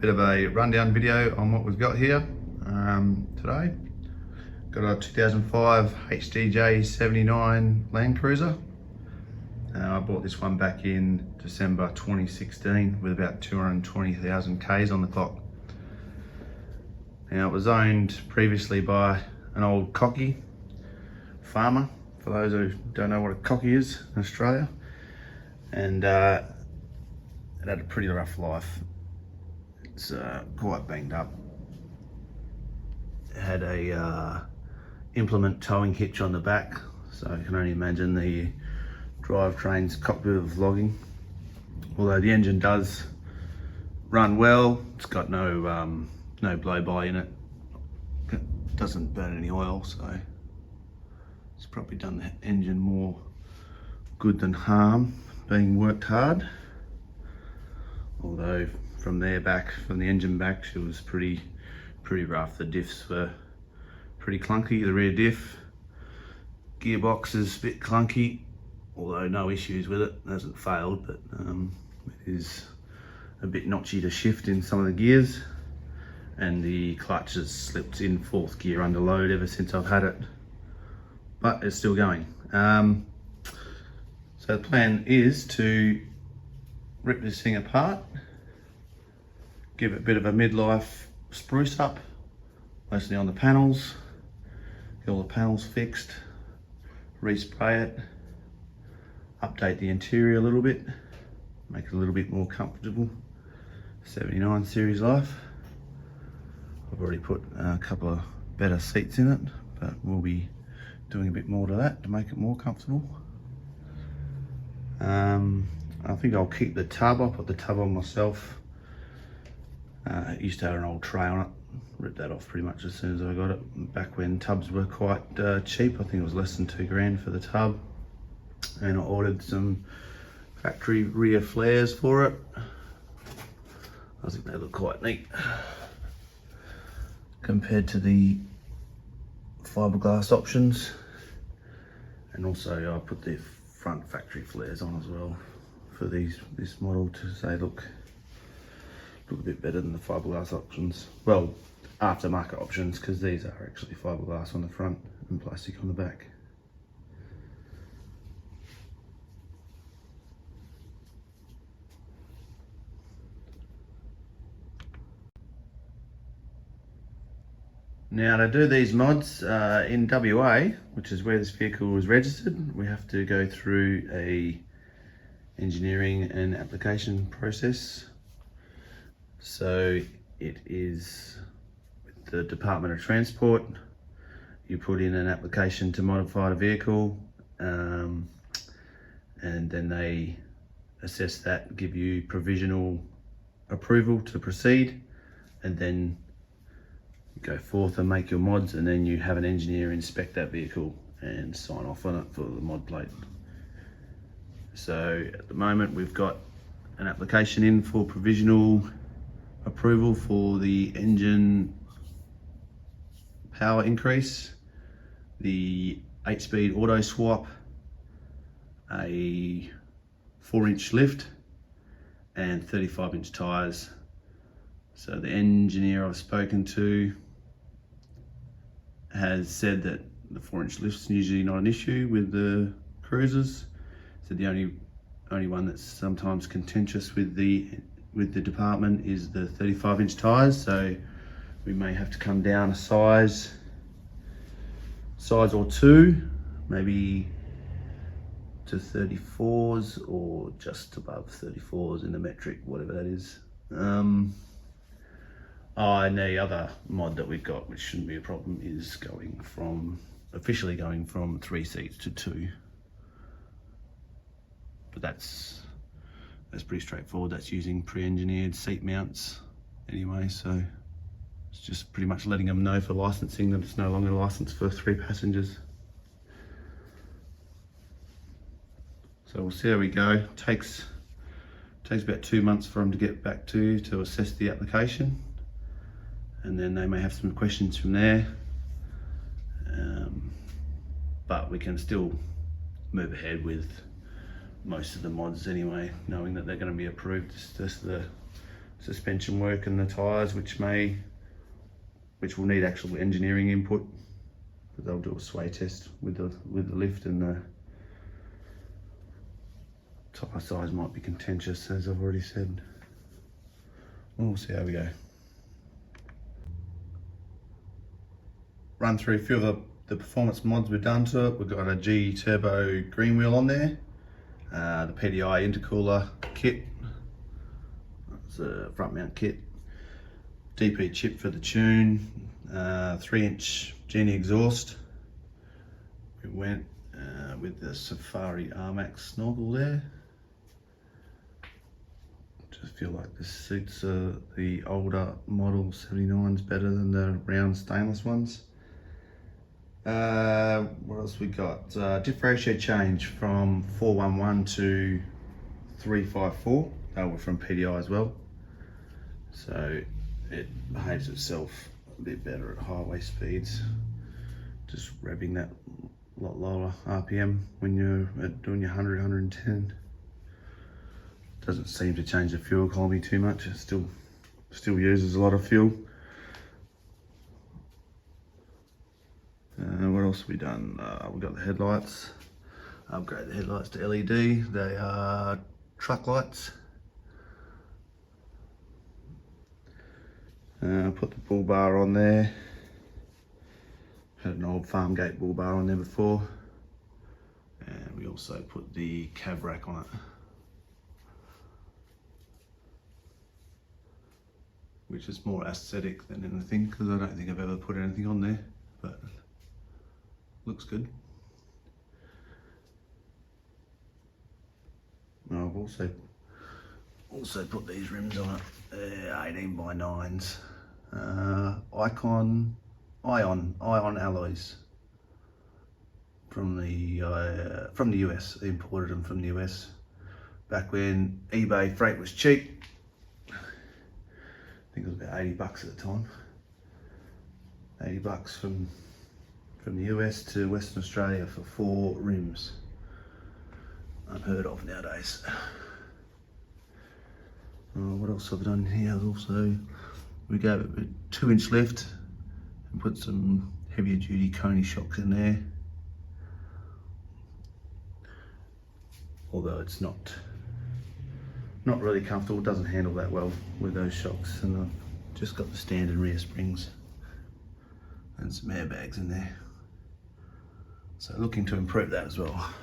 bit of a rundown video on what we've got here today. Got a 2005 HDJ79 Landcruiser. I bought this one back in December 2016 with about 220,000 Ks on the clock. Now, it was owned previously by an old cocky farmer, for those who don't know what a cocky is in Australia, and it had a pretty rough life. It's quite banged up. It had a implement towing hitch on the back, so you can only imagine the drivetrain's cockpit of logging. Although the engine does run well, it's got no blow-by in it. It doesn't burn any oil, so it's probably done the engine more good than harm, being worked hard. Although from the engine back, she was pretty rough. The diffs were pretty clunky. The rear diff, gearbox is a bit clunky, although no issues with it. It hasn't failed, but it is a bit notchy to shift in some of the gears. And the clutch has slipped in 4th gear under load ever since I've had it, but it's still going. So the plan is to rip this thing apart, give it a bit of a midlife spruce up, mostly on the panels, get all the panels fixed, respray it, update the interior a little bit, make it a little bit more comfortable. 79 series life. I've already put a couple of better seats in it, but we'll be doing a bit more to that to make it more comfortable. I think I'll keep the tub. I'll put the tub on myself. It used to have an old tray on it. Ripped that off pretty much as soon as I got it. Back when tubs were quite cheap. I think it was less than $2 for the tub. And I ordered some factory rear flares for it. I think they look quite neat compared to the fiberglass options. And also I put the front factory flares on as well for this model to say look a bit better than the fiberglass options. Well, aftermarket options, because these are actually fiberglass on the front and plastic on the back. Now, to do these mods in WA, which is where this vehicle was registered, we have to go through a engineering and application process. So it is with the Department of Transport. You put in an application to modify the vehicle, and then they assess that, give you provisional approval to proceed, and then go forth and make your mods, and then you have an engineer inspect that vehicle and sign off on it for the mod plate. So at the moment we've got an application in for provisional approval for the engine power increase, the 8-speed auto swap, a 4-inch lift, and 35-inch tyres. So the engineer I've spoken to has said that the 4-inch lift's usually not an issue with the cruisers. So the only one that's sometimes contentious with the department is the 35-inch tyres. So we may have to come down a size or two, maybe to 34s or just above 34s in the metric, whatever that is. And the other mod that we've got, which shouldn't be a problem, is officially going from 3 seats to 2. But that's pretty straightforward. That's using pre-engineered seat mounts anyway, so it's just pretty much letting them know for licensing that it's no longer licensed for 3 passengers. So we'll see how we go. It takes about 2 months for them to get back to you to assess the application, and then they may have some questions from there, but we can still move ahead with most of the mods anyway, knowing that they're going to be approved. It's just the suspension work and the tyres, which will need actual engineering input. But they'll do a sway test with the lift, and the tyre size might be contentious, as I've already said. We'll see how we go. Run through a few of the performance mods we've done to it. We've got a G Turbo green wheel on there, the PDI intercooler kit, it's a front mount kit, DP chip for the tune, 3-inch Genie exhaust. We went with the Safari R-Max snorkel there. Just feel like this suits the older model 79s better than the round stainless ones. What else we got? Diff ratio change from 411 to 354. They were from PDI as well. So it behaves itself a bit better at highway speeds. Just revving that a lot lower RPM when you're doing your 100, 110. Doesn't seem to change the fuel economy too much. It still uses a lot of fuel. What else have we done? We've got the headlights. Upgrade the headlights to LED. They are truck lights. Put the bull bar on there. Had an old farm gate bull bar on there before. And we also put the cab rack on it, which is more aesthetic than anything, because I don't think I've ever put anything on there, but looks good. I've also put these rims on it. They're 18 by 9s. Ion alloys from the US. They imported them from the US back when eBay freight was cheap. I think it was about 80 bucks at the time. 80 bucks from the US to Western Australia for 4 rims. Unheard of nowadays. What else have I done here? Also, we gave it a 2-inch lift and put some heavier duty Coney shocks in there. Although it's not really comfortable, it doesn't handle that well with those shocks, and I've just got the standard rear springs and some airbags in there. So looking to improve that as well.